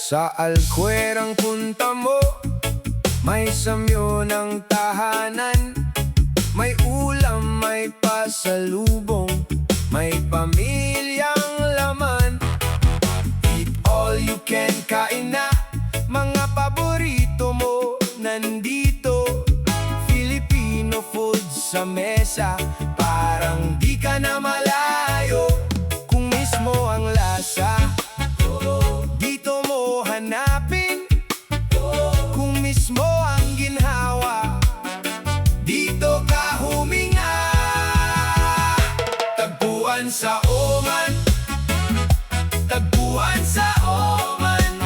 Sa Alcuerang punta mo, may samyo ng tahanan. May ulam, may pasalubong, may pamilyang laman. Eat all you can, kain na, mga paborito mo nandito. Filipino food sa mesa, parang di ka na malayo. Kung mismo ang lasa, dito mo hanapin. Kung mismo ang ginhawa, dito ka huminga. Tagpuan sa Oman, tagpuan sa Oman.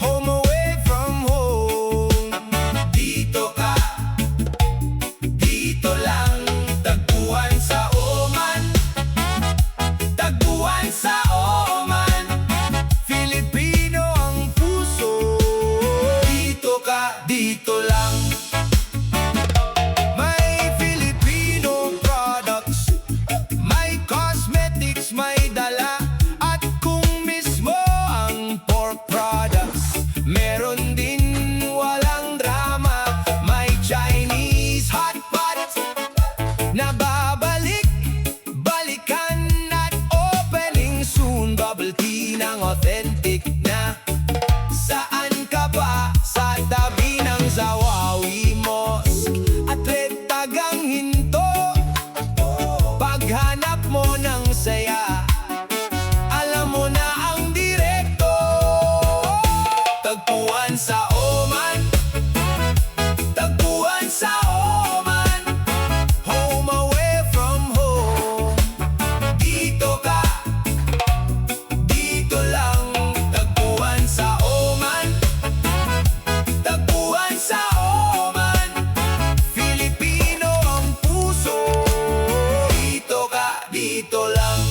Home away from home. Dito ka, dito lang. Tagpuan sa Oman, tagpuan sa Oman. Filipino ang puso, dito ka, dito lang. May Filipino products, may cosmetics, may dala. At kung mismo ang pork products, meron din walang drama. May Chinese hot pot na babalik, balikan at opening soon. Bubble tea ng authentic na. Saan ka ba? Sa tabi ng Zawawi Mosque at Red Tagang Hinto. Paghanap mo ng saya, alam mo na ang direkto. Tagpuan sa Oman, tagpuan sa Oman. Home away from home. Dito ka, dito lang. Tagpuan sa Oman, tagpuan sa Oman. Filipino ang puso, dito ka, dito lang.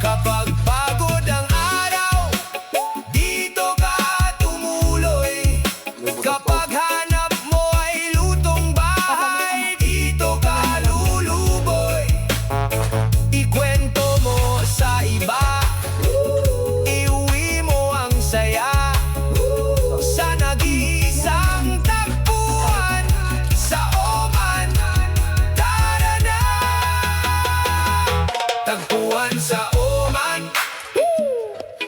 Kapag pagod ang araw, dito ka tumuloy. Kapag hanap mo ay lutong bahay, dito ka luluboy. Ikwento mo sa iba, iuwi mo ang saya. Sa nag-iisang tagpuan sa Oman, tara na! Tagpuan sa Oman,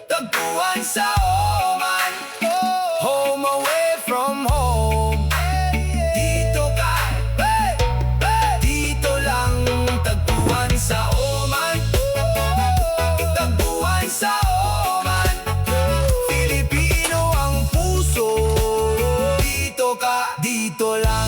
tagpuan sa Oman. Home away from home. Dito ka, dito lang. Tagpuan sa Oman, tagpuan sa Oman. Filipino ang puso, dito ka, dito lang.